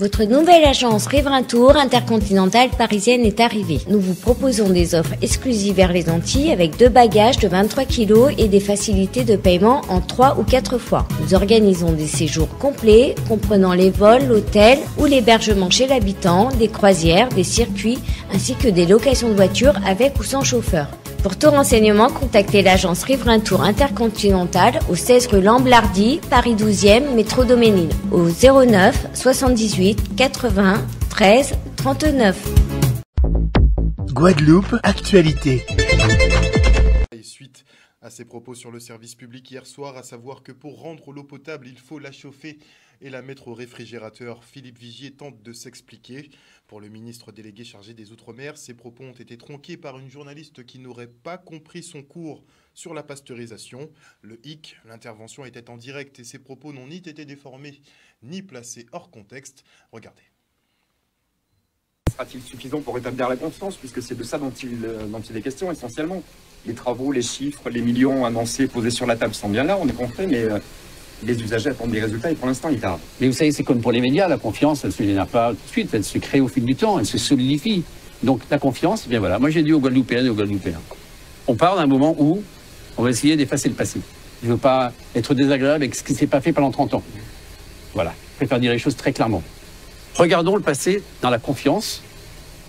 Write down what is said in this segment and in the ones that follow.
Votre nouvelle agence Riverain Tour intercontinentale parisienne est arrivée. Nous vous proposons des offres exclusives vers les Antilles avec 2 bagages de 23 kg et des facilités de paiement en 3 ou 4 fois. Nous organisons des séjours complets comprenant les vols, l'hôtel ou l'hébergement chez l'habitant, des croisières, des circuits ainsi que des locations de voitures avec ou sans chauffeur. Pour tout renseignement, contactez l'agence Riverain Tour Intercontinentale au 16 rue Lamblardy, Paris 12e, métro Doménil, au 09 78 80 13 39. Guadeloupe, actualité. Et suite à ses propos sur le service public hier soir, à savoir que pour rendre l'eau potable, il faut la chauffer et la mettre au réfrigérateur. Philippe Vigier tente de s'expliquer. Pour le ministre délégué chargé des Outre-mer, ses propos ont été tronqués par une journaliste qui n'aurait pas compris son cours sur la pasteurisation. Le hic, l'intervention était en direct et ses propos n'ont ni été déformés ni placés hors contexte. Regardez. Sera-t-il suffisant pour rétablir la confiance, puisque c'est de ça dont il est question essentiellement. Les travaux, les chiffres, les millions annoncés, posés sur la table sont bien là, on est concret, mais les usagers attendent des résultats et pour l'instant ils tardent. Mais vous savez, c'est comme pour les médias, la confiance, elle ne se génère pas tout de suite, elle se crée au fil du temps, elle se solidifie. Donc la confiance, eh bien voilà, moi j'ai dit aux Guadeloupéennes et aux Guadeloupéens, on part d'un moment où on va essayer d'effacer le passé. Je ne veux pas être désagréable avec ce qui ne s'est pas fait pendant 30 ans. Voilà, je préfère dire les choses très clairement. Regardons le passé dans la confiance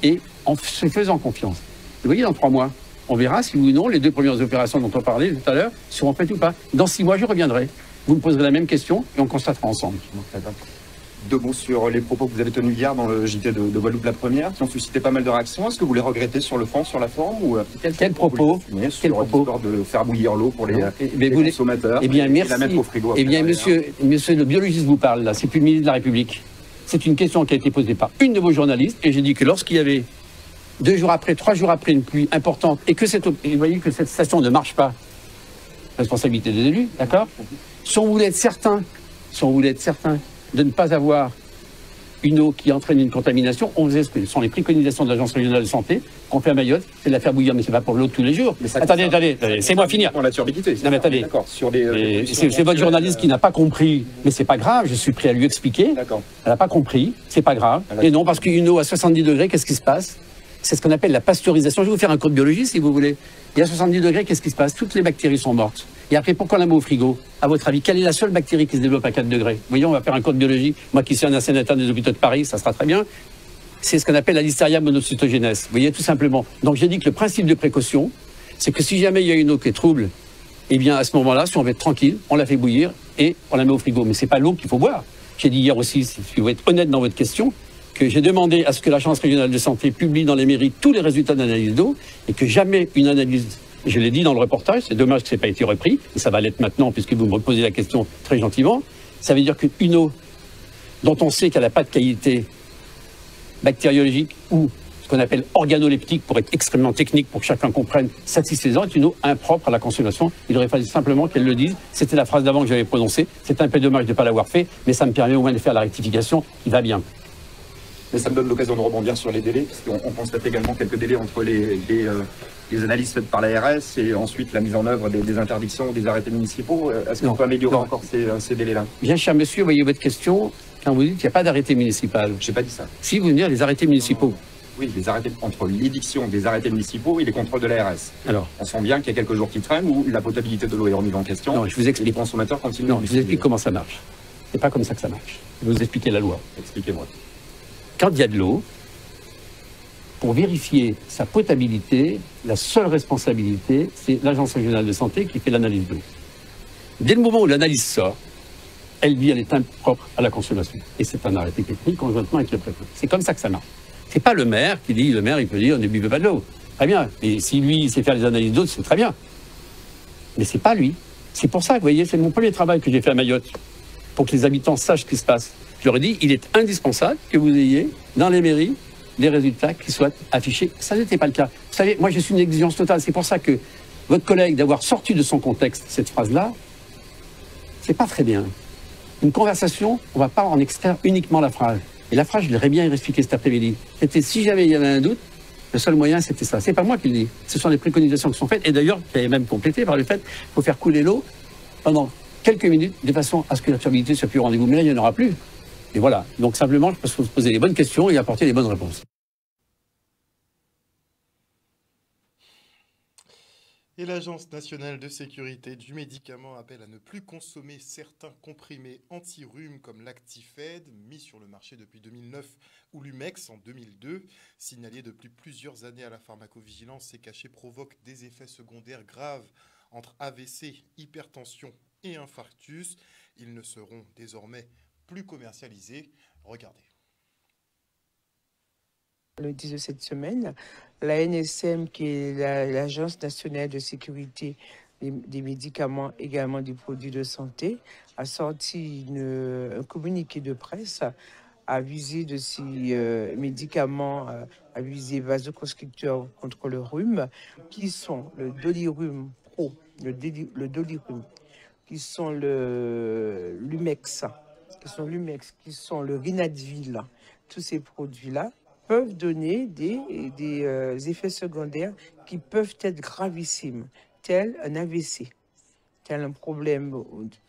et en se faisant confiance. Vous voyez, dans 3 mois, on verra si oui ou non les 2 premières opérations dont on parlait tout à l'heure seront faites ou pas. Dans 6 mois, je reviendrai. Vous me poserez la même question et on constatera ensemble. 2 mots sur les propos que vous avez tenus hier dans le JT de Guadeloupe la première, qui ont suscité pas mal de réactions. Est-ce que vous les regrettez sur le fond, sur la forme ou quel propos Quel propos de faire bouillir l'eau pour les consommateurs eh bien, merci. Et la mettre au frigo. Eh bien, monsieur le biologiste vous parle là, c'est plus le ministre de la République. C'est une question qui a été posée par une de vos journalistes et j'ai dit que lorsqu'il y avait 2 jours après, 3 jours après une pluie importante et que vous voyez que cette station ne marche pas, responsabilité des élus, d'accord ? Si on voulait être certain de ne pas avoir une eau qui entraîne une contamination, on faisait ce sont les préconisations de l'Agence régionale de santé qu'on fait à Mayotte, c'est de la faire bouillir, mais c'est pas pour l'eau de tous les jours. Attendez, laissez-moi finir. Dans la turbidité. Non mais attendez, c'est votre journaliste qui n'a pas compris, mais c'est pas grave, je suis prêt à lui expliquer. Elle n'a pas compris, c'est pas grave. Et non, parce qu'une eau à 70 degrés, qu'est-ce qui se passe ? C'est ce qu'on appelle la pasteurisation. Je vais vous faire un cours de biologie si vous voulez. Et à 70 degrés, qu'est-ce qui se passe ? Toutes les bactéries sont mortes. Et après, pourquoi on la met au frigo ? À votre avis, quelle est la seule bactérie qui se développe à 4 degrés ? Vous voyez, on va faire un cours de biologie. Moi qui suis un ancien interne des hôpitaux de Paris, ça sera très bien. C'est ce qu'on appelle la Listeria monocytogenes. Vous voyez, tout simplement. Donc j'ai dit que le principe de précaution, c'est que si jamais il y a une eau qui est trouble, eh bien à ce moment-là, si on veut être tranquille, on la fait bouillir et on la met au frigo. Mais c'est pas l'eau qu'il faut boire. J'ai dit hier aussi, si vous êtes honnête dans votre question, que j'ai demandé à ce que l'Agence régionale de santé publie dans les mairies tous les résultats d'analyse d'eau et que jamais une analyse, je l'ai dit dans le reportage, c'est dommage que ça n'ait pas été repris, et ça va l'être maintenant puisque vous me reposez la question très gentiment, ça veut dire qu'une eau dont on sait qu'elle n'a pas de qualité bactériologique ou ce qu'on appelle organoleptique, pour être extrêmement technique, pour que chacun comprenne, satisfaisante, est une eau impropre à la consommation. Il aurait fallu simplement qu'elle le dise. C'était la phrase d'avant que j'avais prononcée. C'est un peu dommage de ne pas l'avoir fait, mais ça me permet au moins de faire la rectification qui va bien. Mais ça me donne l'occasion de rebondir sur les délais, parce qu'on constate également quelques délais entre les analyses faites par l'ARS et ensuite la mise en œuvre des interdictions ou des arrêtés municipaux. Est-ce qu'on peut améliorer encore ces délais-là ? Bien cher monsieur, voyez votre question, quand vous dites qu'il n'y a pas d'arrêté municipal. Je n'ai pas dit ça. Si vous venez dire les arrêtés municipaux. Oui, les arrêtés, entre l'édiction des arrêtés municipaux et les contrôles de l'ARS. Alors, on sent bien qu'il y a quelques jours qui traînent où la potabilité de l'eau est remise en question. Non, je vous explique. Les consommateurs continuent. Non, je vous explique comment ça marche. C'est pas comme ça que ça marche. Je vais vous expliquer la loi. Expliquez-moi. Quand il y a de l'eau, pour vérifier sa potabilité, la seule responsabilité, c'est l'Agence régionale de santé qui fait l'analyse d'eau. Dès le moment où l'analyse sort, elle dit qu'elle est impropre à la consommation. Et c'est un arrêté qui est pris conjointement avec le préfet. C'est comme ça que ça marche. C'est pas le maire qui dit, le maire il peut dire ne buvez pas de l'eau. Très bien. Et si lui il sait faire les analyses d'eau, c'est très bien. Mais c'est pas lui. C'est pour ça que vous voyez, c'est mon premier travail que j'ai fait à Mayotte, pour que les habitants sachent ce qui se passe. Je leur ai dit, il est indispensable que vous ayez dans les mairies des résultats qui soient affichés. Ça n'était pas le cas. Vous savez, moi je suis une exigence totale. C'est pour ça que votre collègue, d'avoir sorti de son contexte cette phrase-là, c'est pas très bien. Une conversation, on ne va pas en extraire uniquement la phrase. Et la phrase, je l'aurais bien expliqué cet après-midi. C'était si jamais il y avait un doute, le seul moyen c'était ça. C'est pas moi qui le dis. Ce sont les préconisations qui sont faites. Et d'ailleurs, qui est même complété par le fait qu'il faut faire couler l'eau pendant quelques minutes, de façon à ce que la turbidité soit plus au rendez-vous. Mais là, il n'y en aura plus. Et voilà. Donc simplement, je peux se poser les bonnes questions et apporter les bonnes réponses. Et l'Agence nationale de sécurité du médicament appelle à ne plus consommer certains comprimés anti-rhume comme l'Actifed, mis sur le marché depuis 2009, ou l'Umex en 2002. Signalés depuis plusieurs années à la pharmacovigilance, ces cachets provoquent des effets secondaires graves entre AVC, hypertension et infarctus. Ils ne seront désormais plus commercialisés. Regardez. Le 10 de cette semaine, la NSM, qui est l'Agence nationale de sécurité des médicaments, également des produits de santé, a sorti un communiqué de presse à visée de ces médicaments, à visée vasoconstricteurs contre le rhume, qui sont le Dolirum Pro, le Dolirum, qui sont l'Umex, qui sont le Rinadvil. Tous ces produits-là peuvent donner des effets secondaires qui peuvent être gravissimes, tels un AVC, tel un problème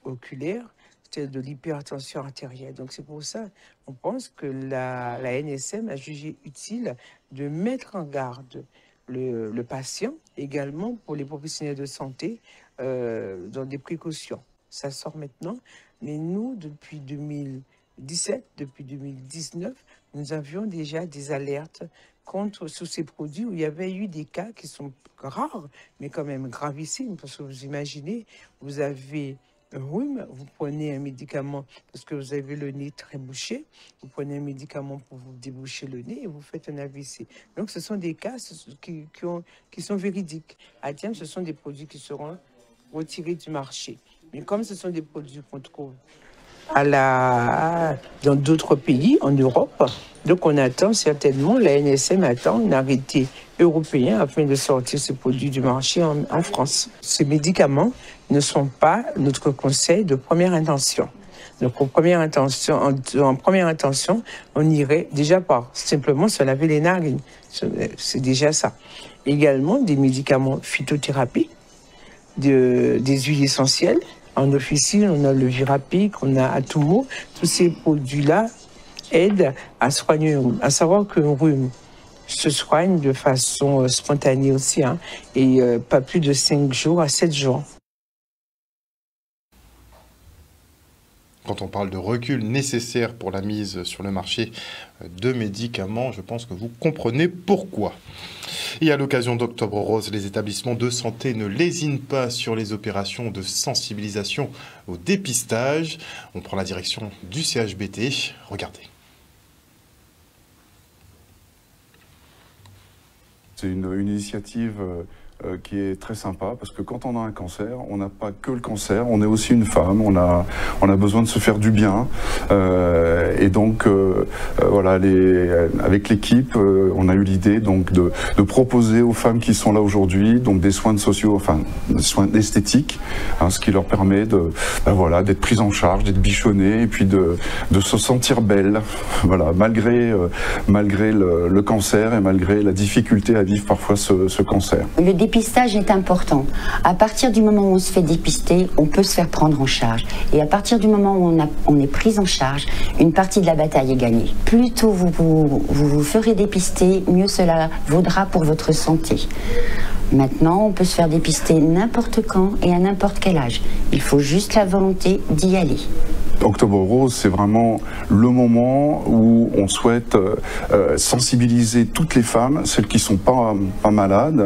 oculaire, tel de l'hypertension artérielle. Donc c'est pour ça qu'on pense que la NSM a jugé utile de mettre en garde le patient, également pour les professionnels de santé, dans des précautions. Ça sort maintenant, mais nous, depuis 2017, depuis 2019, nous avions déjà des alertes sur ces produits où il y avait eu des cas qui sont rares, mais quand même gravissimes. Parce que vous imaginez, vous avez un rhume, vous prenez un médicament parce que vous avez le nez très bouché, vous prenez un médicament pour vous déboucher le nez et vous faites un AVC. Donc ce sont des cas qui sont véridiques. À terme, ce sont des produits qui seront retirés du marché. Mais comme ce sont des produits qu'on trouve dans d'autres pays, en Europe. Donc on attend certainement, la NSM attend un arrêté européen afin de sortir ce produit du marché en France. Ces médicaments ne sont pas notre conseil de première intention. Donc en première intention, on irait déjà simplement se laver les narines. C'est déjà ça. Également des médicaments phytothérapie, des huiles essentielles. En officine, on a le Virapic, on a Atumo. Tous ces produits-là aident à soigner un rhume. À savoir qu'un rhume se soigne de façon spontanée aussi, et pas plus de 5 jours à 7 jours. Quand on parle de recul nécessaire pour la mise sur le marché de médicaments, je pense que vous comprenez pourquoi. Et à l'occasion d'Octobre Rose, les établissements de santé ne lésinent pas sur les opérations de sensibilisation au dépistage. On prend la direction du CHBT. Regardez. C'est une initiative qui est très sympa, parce que quand on a un cancer, on n'a pas que le cancer, on est aussi une femme, on a besoin de se faire du bien, et donc voilà, avec l'équipe, on a eu l'idée donc de proposer aux femmes qui sont là aujourd'hui donc des soins des soins esthétiques, ce qui leur permet voilà, d'être prises en charge, d'être bichonnées, et puis de se sentir belle, voilà, malgré le cancer et malgré la difficulté à vivre parfois ce cancer. Le dépistage est important. À partir du moment où on se fait dépister, on peut se faire prendre en charge. Et à partir du moment où on est pris en charge, une partie de la bataille est gagnée. Plus tôt vous ferez dépister, mieux cela vaudra pour votre santé. Maintenant, on peut se faire dépister n'importe quand et à n'importe quel âge. Il faut juste la volonté d'y aller. Octobre Rose, c'est vraiment le moment où on souhaite sensibiliser toutes les femmes, celles qui ne sont pas malades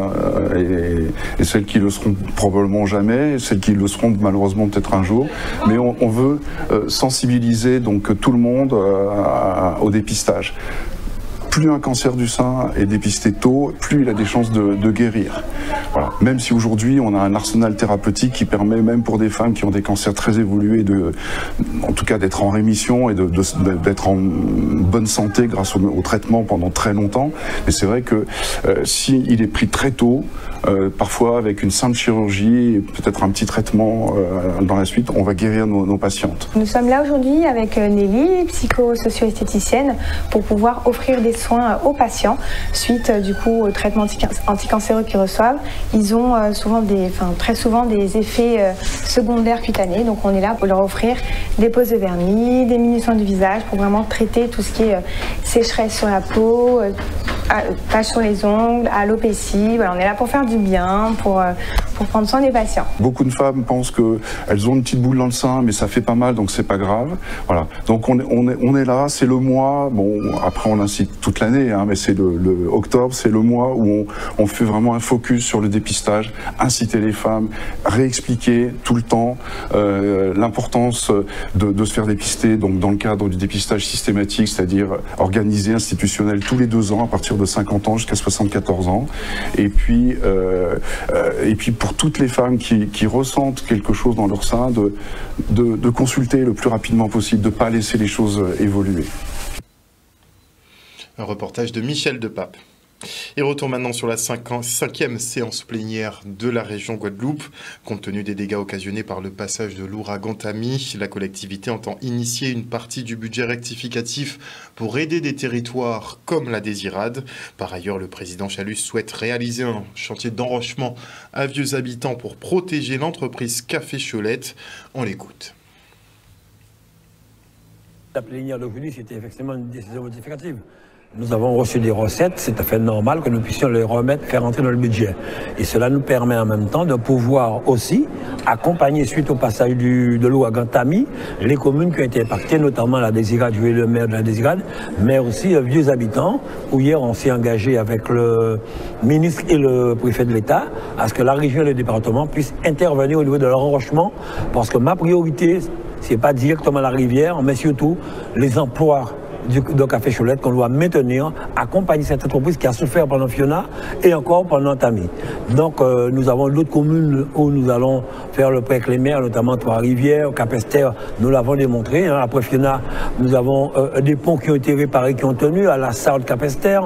et celles qui le seront probablement jamais, et celles qui le seront malheureusement peut-être un jour. Mais on veut sensibiliser donc tout le monde au dépistage. Plus un cancer du sein est dépisté tôt, plus il a des chances de guérir. Voilà. Même si aujourd'hui on a un arsenal thérapeutique qui permet, même pour des femmes qui ont des cancers très évolués, en tout cas d'être en rémission et d'être en bonne santé grâce au traitement pendant très longtemps. Mais c'est vrai que s'il est pris très tôt, parfois avec une simple chirurgie et peut-être un petit traitement dans la suite, on va guérir nos patientes. Nous sommes là aujourd'hui avec Nelly, psycho-socio-esthéticienne, pour pouvoir offrir des soins soins aux patients suite du coup au traitement anticancéreux qu'ils reçoivent. Ils ont très souvent des effets secondaires cutanés, donc on est là pour leur offrir des poses de vernis, des mini-soins du visage pour vraiment traiter tout ce qui est sécheresse sur la peau, taches sur les ongles, alopécie. Voilà, on est là pour faire du bien, pour prendre soin des patients. Beaucoup de femmes pensent qu'elles ont une petite boule dans le sein, mais ça fait pas mal, donc c'est pas grave. Voilà. Donc on est là, c'est le mois. Bon, après on incite toute l'année, hein, mais c'est le octobre, c'est le mois où on fait vraiment un focus sur le dépistage, inciter les femmes, réexpliquer tout le temps l'importance de se faire dépister. Donc dans le cadre du dépistage systématique, c'est-à-dire organisé, institutionnel, tous les 2 ans à partir de 50 ans jusqu'à 74 ans. Et puis pour toutes les femmes qui ressentent quelque chose dans leur sein, de consulter le plus rapidement possible, de ne pas laisser les choses évoluer. Un reportage de Michel Depape. Et retour maintenant sur la 5e séance plénière de la région Guadeloupe. Compte tenu des dégâts occasionnés par le passage de l'ouragan Tammy, la collectivité entend initier une partie du budget rectificatif pour aider des territoires comme la Désirade. Par ailleurs, le président Chalus souhaite réaliser un chantier d'enrochement à Vieux Habitants pour protéger l'entreprise Café Cholette. On l'écoute. La plénière d'aujourd'hui, c'était effectivement une décision modificative. Nous avons reçu des recettes, c'est tout à fait normal que nous puissions les remettre, faire entrer dans le budget. Et cela nous permet en même temps de pouvoir aussi accompagner, suite au passage de l'ouragan Tammy, les communes qui ont été impactées, notamment la Désirade, je suis le maire de la Désirade, mais aussi Vieux Habitants, où hier on s'est engagé avec le ministre et le préfet de l'État à ce que la région et le département puissent intervenir au niveau de l'enrochement, parce que ma priorité, c'est pas directement la rivière, mais surtout les emplois de Café Cholette qu'on doit maintenir, accompagner cette entreprise qui a souffert pendant Fiona et encore pendant Tammy. Donc nous avons d'autres communes où nous allons faire le prêt avec les maires, notamment Trois-Rivières, Cap-Esther, nous l'avons démontré. Hein. Après Fiona, nous avons des ponts qui ont été réparés, qui ont tenu à la Sarde Cap-Esther,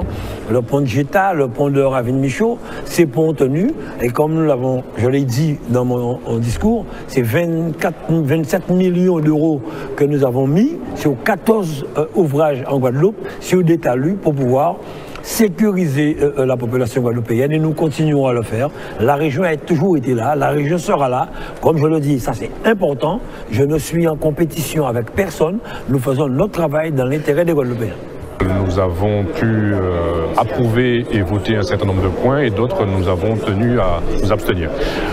le pont de Geta, le pont de Ravine-Michaud, ces ponts ont tenu. Et comme nous l'avons, je l'ai dit dans mon discours, c'est 27 millions d'euros que nous avons mis sur 14 ouvrages en Guadeloupe, sur des talus pour pouvoir sécuriser la population guadeloupéenne et nous continuerons à le faire. La région a toujours été là, la région sera là. Comme je le dis, ça c'est important. Je ne suis en compétition avec personne. Nous faisons notre travail dans l'intérêt des Guadeloupéens. Nous avons pu approuver et voter un certain nombre de points et d'autres nous avons tenu à nous abstenir.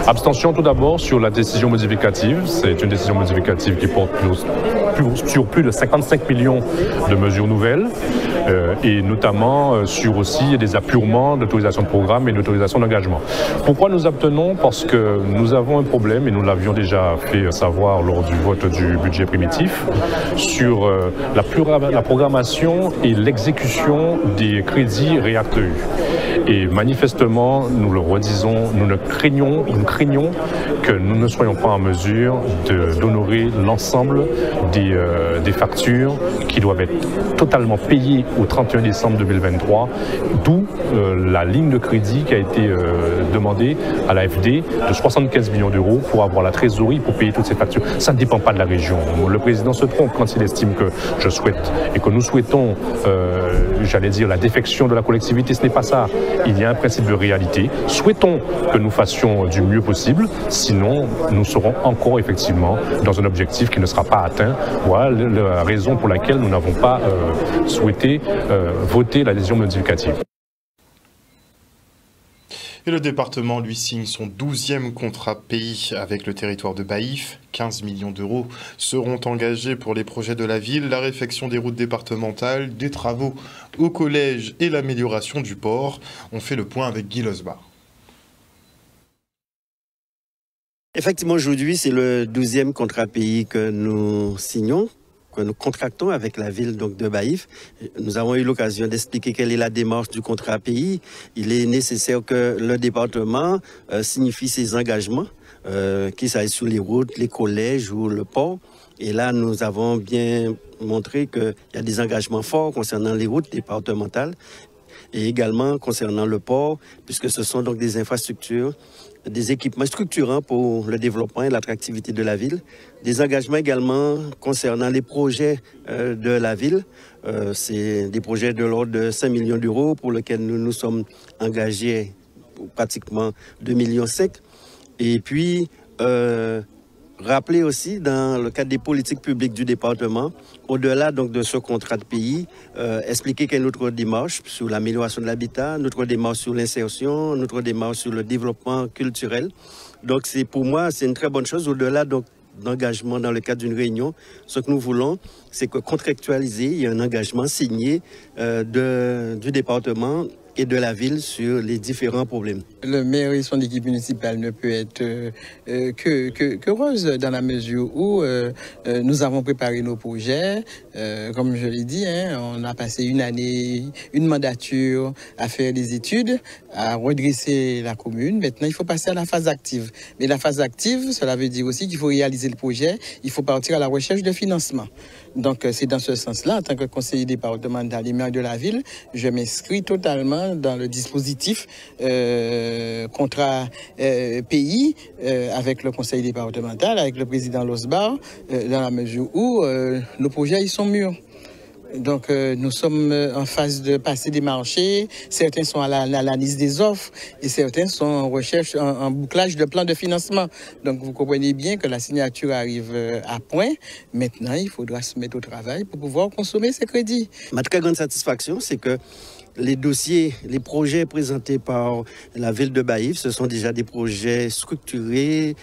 Abstention tout d'abord sur la décision modificative. C'est une décision modificative qui porte sur plus de 55 millions de mesures nouvelles et notamment sur aussi des apurements d'autorisation de programme et d'autorisation d'engagement. Pourquoi nous abstenons? Parce que nous avons un problème et nous l'avions déjà fait savoir lors du vote du budget primitif sur la programmation et l'exécution des crédits réacteurs. Et manifestement, nous le redisons, nous craignons que nous ne soyons pas en mesure d'honorer l'ensemble des factures qui doivent être totalement payées au 31 décembre 2023, d'où la ligne de crédit qui a été demandée à l'AFD de 75 millions d'euros pour avoir la trésorerie pour payer toutes ces factures. Ça ne dépend pas de la région. Le président se trompe quand il estime que je souhaite et que nous souhaitons, j'allais dire, la défection de la collectivité. Ce n'est pas ça. Il y a un principe de réalité. Souhaitons que nous fassions du mieux possible, sinon nous serons encore effectivement dans un objectif qui ne sera pas atteint. Voilà la raison pour laquelle nous n'avons pas souhaité voter l'adhésion modificative. Et le département lui signe son 12e contrat pays avec le territoire de Baïf. 15 millions d'euros seront engagés pour les projets de la ville, la réfection des routes départementales, des travaux au collège et l'amélioration du port. On fait le point avec Guy Losbar. Effectivement, aujourd'hui, c'est le 12e contrat pays que nous signons, que nous contractons avec la ville donc, de Baïf. Nous avons eu l'occasion d'expliquer quelle est la démarche du contrat pays. Il est nécessaire que le département signifie ses engagements, qu'il s'agisse sur les routes, les collèges ou le port. Et là, nous avons bien montré qu'il y a des engagements forts concernant les routes départementales et également concernant le port, puisque ce sont donc des infrastructures des équipements structurants pour le développement et l'attractivité de la ville. Des engagements également concernant les projets de la ville. C'est des projets de l'ordre de 5 millions d'euros pour lesquels nous nous sommes engagés pour pratiquement 2,5 millions. Et puis, rappeler aussi dans le cadre des politiques publiques du département, au-delà donc de ce contrat de pays, expliquer quelle est notre démarche sur l'amélioration de l'habitat, notre démarche sur l'insertion, notre démarche sur le développement culturel. Donc c'est pour moi c'est une très bonne chose au-delà donc d'engagement dans le cadre d'une réunion. Ce que nous voulons, c'est que contractualiser, il y a un engagement signé du département et de la ville sur les différents problèmes. Le maire et son équipe municipale ne peut être qu'heureuse dans la mesure où nous avons préparé nos projets. Comme je l'ai dit, on a passé une année, une mandature à faire des études, à redresser la commune. Maintenant, il faut passer à la phase active. Mais la phase active, cela veut dire aussi qu'il faut réaliser le projet, il faut partir à la recherche de financement. Donc, c'est dans ce sens-là, en tant que conseiller départemental et maire de la ville, je m'inscris totalement dans le dispositif contrat pays avec le conseil départemental, avec le président Losbar, dans la mesure où nos projets ils sont mûrs. Donc nous sommes en phase de passer des marchés, certains sont à l'analyse des offres et certains sont en recherche, en bouclage de plans de financement. Donc vous comprenez bien que la signature arrive à point. Maintenant, il faudra se mettre au travail pour pouvoir consommer ces crédits. Ma très grande satisfaction, c'est que les dossiers, les projets présentés par la ville de Baïf, ce sont déjà des projets structurés,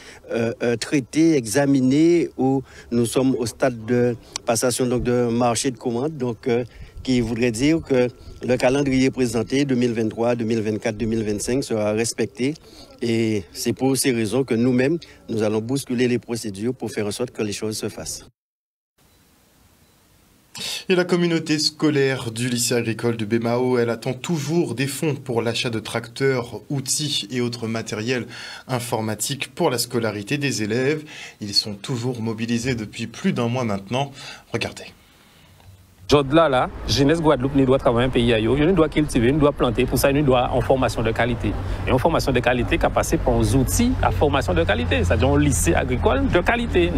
traités, examinés, où nous sommes au stade de passation donc, de marché de commande, donc, qui voudrait dire que le calendrier présenté 2023, 2024, 2025 sera respecté. Et c'est pour ces raisons que nous-mêmes, nous allons bousculer les procédures pour faire en sorte que les choses se fassent. Et la communauté scolaire du lycée agricole de Bémao, elle attend toujours des fonds pour l'achat de tracteurs, outils et autres matériels informatiques pour la scolarité des élèves. Ils sont toujours mobilisés depuis plus d'un mois maintenant. Regardez. Là, jeunesse Guadeloupe ne doit travailler un pays ailleurs, il ne doit cultiver, il ne doit planter, pour ça il doit en formation de qualité. Et en formation de qualité, qui a passé par des outils à formation de qualité, c'est-à-dire un lycée agricole de qualité.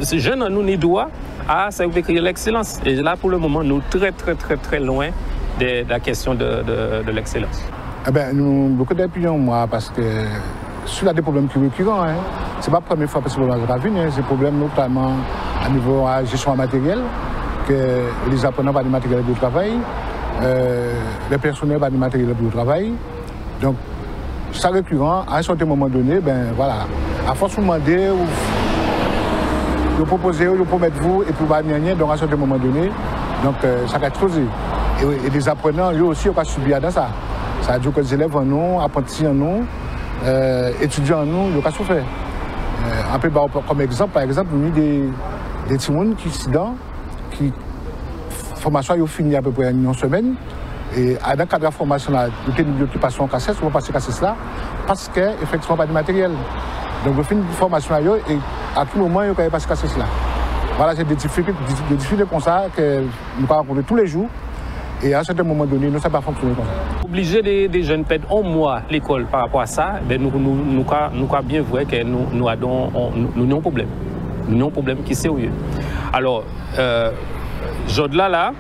Ces jeunes, nous n'y doit à servir l'excellence. Et là, pour le moment, nous sommes très loin de la question de l'excellence. Eh bien, nous beaucoup d'appuyons, moi, parce que sur des problèmes qui sont récurrents, c'est pas la première fois que ce problème va venir, c'est un problème notamment à niveau de gestion matérielle. Que les apprenants pas de matériel pour le travail, les personnels pas de matériel pour le travail. Donc, ça récurrent, à un certain moment donné, ben voilà, à force de demander, de proposer, de promettre vous, et puis pas rien, donc à un certain moment donné, donc ça va exploser. Et les apprenants, eux aussi, ils vont subir dans ça. Ça veut dire que les élèves en ont, apprentis en ont, étudiants en ont, ils vont souffrir. Un peu comme exemple, par exemple, il y a des petits monde qui sont dans qui formation a fini à peu près une semaine et dans le cadre de la formation là, il y a une occupation en cassette, on va passer cassette là parce qu'effectivement pas de matériel. Donc on finit une formation là et à tout moment il y a passer cassette là. Voilà, c'est des difficultés comme ça que nous rencontrons tous les jours et à un certain moment donné, nous ça va pas fonctionner comme ça. Obliger des jeunes perdre un mois l'école par rapport à ça, ben nous croyons bien vrai que nous avons un problème. Nous avons un problème qui est sérieux. Alors, Jodla là,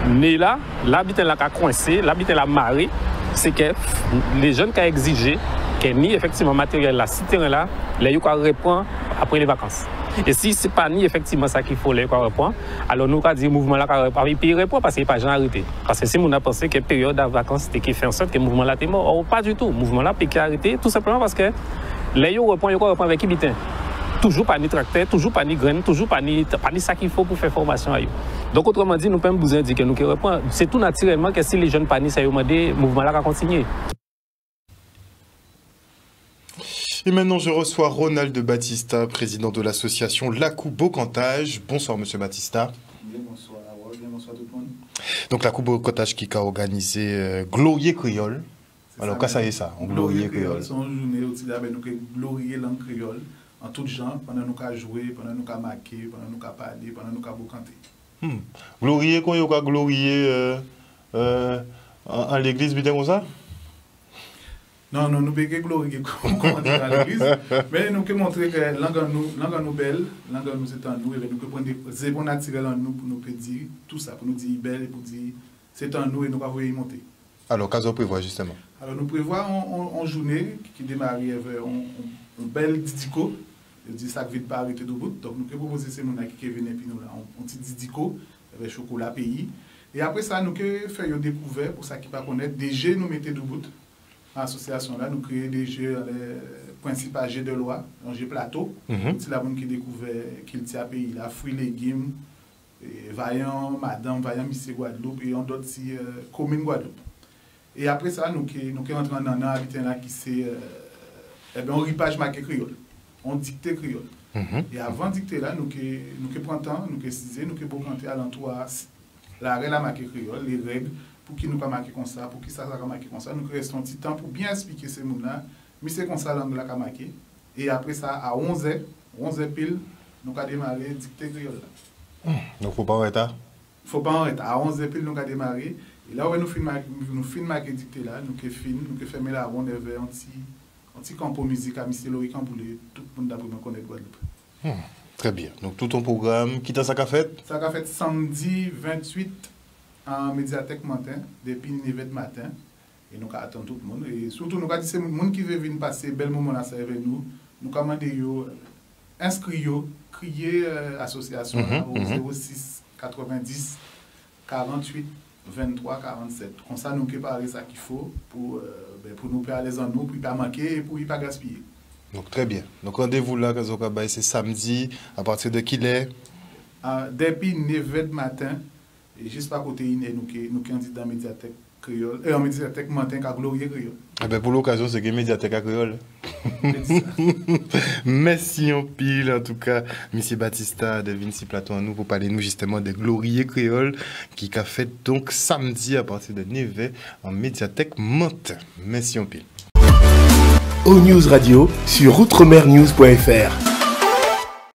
mais là, l'habitant là qui a coincé, l'habitant là maré, c'est que les jeunes qui ont exigé qu'il n'y ait effectivement matériel là, ce terrain là, les gens répondent après les vacances. Et si ce n'est pas ni effectivement ça qu'il faut les répondre, alors nous avons dit que le mouvement là il répond parce qu'il n'est pas jamais arrêté. Parce que si on a pensé que la période de vacances c'était qui fait en sorte que le mouvement là était mort, or pas du tout. Le mouvement là peut arrêter tout simplement parce que les gens répondent avec qui bitin. Toujours pas ni tracteur, toujours pas ni graines, toujours pas ni ça qu'il faut pour faire formation à eux. Donc autrement dit, nous pouvons vous indiquer nous qui répond. C'est tout naturellement que si les jeunes pas ni ça y le mouvement là va continuer. Et maintenant, je reçois Ronald Batista, président de l'association Lakou Bocantage. Bonsoir, monsieur Batista. Bonsoir, bonsoir tout le monde. Donc, Lakou Bocantage qui a organisé Glorier Créole. Alors, qu'est-ce que c'est ça, Glorier Créole? C'est une journée où nous glorier langue créole. En tout genre, pendant nous qu'à jouer, pendant nous qu'à marquer, pendant nous qu'à parler, pendant nous qu'à bocanter. Glorier, quand il y a glorier en l'église, bien comme ça? Non, nous pouvons glorifier comment dire à l'église, mais nous pouvons montrer que langue nous belle, langue nous c'est en nous, et nous pouvons prendre des bons naturels en nous pour nous dire tout ça, pour nous dire belle et pour dire c'est en nous et nous pouvons y monter. Alors, qu'est-ce qu'on prévoit justement? Alors, nous prévoyons en journée qui démarre avec un bel didico, je dis ça vite pas arrêter de bout, donc nous pouvons proposer ces gens qui viennent et puis nous là, un petit didico avec chocolat pays. Et après ça, nous pouvons faire une découverte pour ça qui ne pas connaître, des jeux nous mettons debout. L'association là, nous créons des jeux, les principaux jeux de loi, un jeu plateau. C'est la bonne qui découvre qu'il tient pays, là, fruits, légumes, vaillant, madame, vaillant, monsieur Guadeloupe, et on d'autres commune Guadeloupe. Et après ça, nous entrons dans un habitat là qui c'est un ripage marqué créole, on dicté créole. Et avant de dicter là, nous prenons temps, nous ciser, nous pouvons planter à l'entour la règle à marqué créole, les règles. Pour qui nous pas marquer comme ça, pour qui ça va marquer comme ça, nous restons un petit temps pour bien expliquer ces mots-là, mais c'est comme ça l'angle là qu'a marqué. Et après ça, à 11h pile, nous avons démarré dicter créole. Donc, il ne faut pas en retard? Il ne faut pas en retard. À 11h pile, nous avons démarré. Et là où nous finissons marquer dicter là, nous avons fermé la ronde avec un petit campo musique à M. Loïc Camboulé, tout le monde d'après me connaître Guadeloupe. Très bien. Donc, tout ton programme, qui t'a ça qu'a fait? Ça qu'a fait samedi 28 en médiathèque matin, depuis 9h matin, et nous attendons tout le monde. Et surtout, nous avons dit que les gens qui veulent venir passer un bel moment là avec nous, nous commandons, inscrivez, criez l'association au 06 90 48 23 47. Comme ça, nous préparons ça qu'il faut pour nous parler en nous, pour ne pas manquer et pour ne pas gaspiller. Donc, très bien. Donc, rendez-vous là, c'est samedi, à partir de quelle heure? Depuis 9h matin. Et juste à côté, nous candidats dans la médiathèque créole, en médiathèque matin à Glorieux créole. Eh ben pour l'occasion, c'est que médiathèque à créole. Merci en pile, en tout cas, M. Batista de Vinci Plateau, nous pour parler nous justement de Glorieux créole qui a fait donc samedi à partir de 9h en médiathèque matin. Merci en pile. O News Radio sur outremernews.fr.